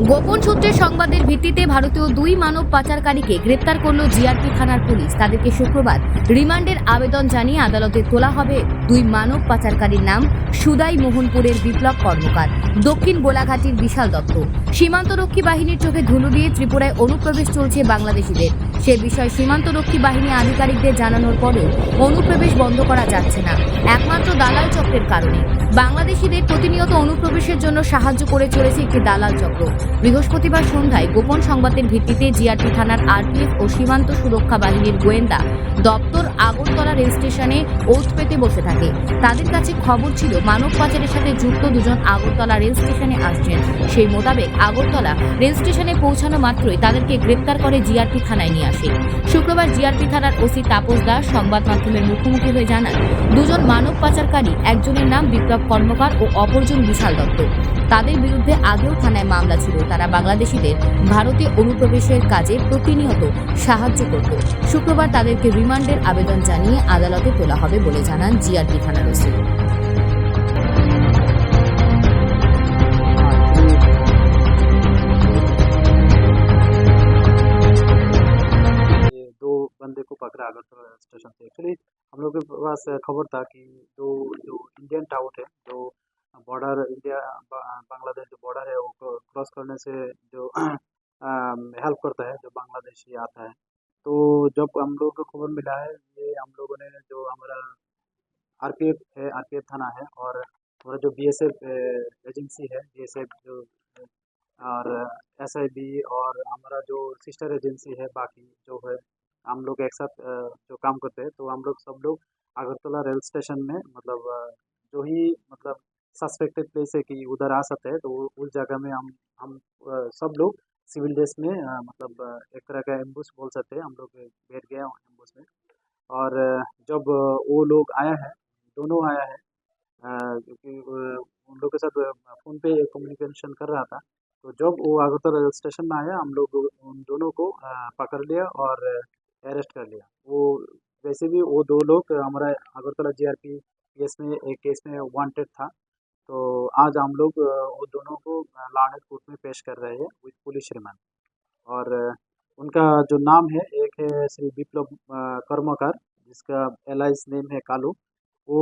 গোপন সূত্রের সংবাদের ভিত্তিতে ভারতীয় দুই মানব পাচারকারীকে গ্রেপ্তার করল জিআরপি থানার পুলিশ। তাদেরকে শুক্রবার রিমান্ডের আবেদন জানিয়ে আদালতে তোলা হবে। দুই মানব পাচারকারীর নাম সুদাই মোহনপুরের বিপ্লব কর্মকার, দক্ষিণ গোলাঘাটির বিশাল দত্ত। সীমান্তরক্ষী বাহিনীর চোখে ধুলো দিয়ে ত্রিপুরায় অনুপ্রবেশ চলছে বাংলাদেশিদের। সে বিষয়ে সীমান্তরক্ষী বাহিনী আধিকারিকদের জানানোর পরেও অনুপ্রবেশ বন্ধ করা যাচ্ছে না, একমাত্র দালাল চক্রের কারণে। বাংলাদেশিদের প্রতিনিয়ত অনুপ্রবেশের জন্য সাহায্য করে চলেছে একটি দালাল চক্র। বৃহস্পতিবার সন্ধ্যায় গোপন সংবাদের ভিত্তিতে জিআরপি থানার আরপিএফ ও সীমান্ত সুরক্ষা বাহিনীর গোয়েন্দা দপ্তর আগরতলা রেল স্টেশনে ওঁত পেতে বসে থাকে। তাদের কাছে খবর ছিল মানব পাচারের সাথে যুক্ত দুজন আগরতলা রেল স্টেশনে আসছেন। সেই মোতাবেক আগরতলা রেল স্টেশনে পৌঁছানো মাত্রই তাদেরকে গ্রেপ্তার করে জিআরপি থানায় নিয়ে আসে। শুক্রবার জিআরপি থানার ওসি তাপস দাস সংবাদ মাধ্যমের মুখোমুখি হয়ে জানান, দুজন মানব পাচারকারী, একজনের নাম বিপ্লব কর্মকার ও অপরজন বিশাল দত্ত। তাদের বিরুদ্ধে আগেও থানায় মামলা ছিল। তারা বাংলাদেশিদের ভারতে অনুপ্রবেশের কাজে প্রতিনিয়ত সাহায্য করত। শুক্রবার তাদেরকে রিমান্ডের আবেদন জানিয়ে আদালতে তোলা হবে বলে জানান জিআরপি থানার ওসি। ये दो बंदे को पकड़ा अगरतला स्टेशन से। एक्चुअली हम लोग के पास खबर था कि दो जो इंडियन टाउट है, जो बॉर्डर इंडिया बांग्लादेश जो बॉर्डर है वो क्रॉस करने से जो हेल्प करता है, जो बांग्लादेशी आता है। तो जब हम लोग को खबर मिला है, ये हम लोगों ने जो हमारा आरपीएफ है, आरपीएफ थाना है, और हमारा जो बीएसएफ एजेंसी है, बीएसएफ जो और एसआईबी और हमारा जो सिस्टर एजेंसी है, बाकी जो है हम लोग एक साथ जो काम करते हैं। तो हम लोग सब लोग अगरतला रेल स्टेशन में मतलब जो ही मतलब सस्पेक्टेड प्लेस है कि उधर आ सकते हैं, तो उस जगह में हम सब लोग सिविल ड्रेस में मतलब एक तरह का एम्बुश बोल सकते हैं, हम लोग बैठ गए एम्बुश में। और जब वो लोग आया है, दोनों आया है, क्योंकि उन लोग के साथ फ़ोन पे कम्युनिकेशन कर रहा था। तो जब वो अगरतला रेल स्टेशन में आया, हम लोग उन दोनों को पकड़ लिया और अरेस्ट कर लिया। वो वैसे भी वो दो लोग हमारा अगरतला जीआरपी केस में, एक केस में वांटेड था। तो आज हम लोग वो दोनों को लानत कोर्ट में पेश कर रहे हैं विद पुलिस रिमांड। और उनका जो नाम है, एक है श्री विप्लव कर्मकार, जिसका एलाइस नेम है कालू। वो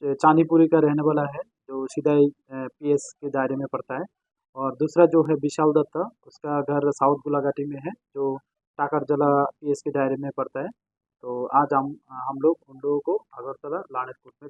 चांदीपुरी का रहने वाला है, जो सीधाई पीएस के दायरे में पड़ता है। और दूसरा जो है विशाल दत्ता, उसका घर साउथ गोलाघाटी में है, जो टाकरजला पीएस के दायरे में पड़ता है। तो आज हम लोग उन लोगों को अगरतला लानत कोर्ट में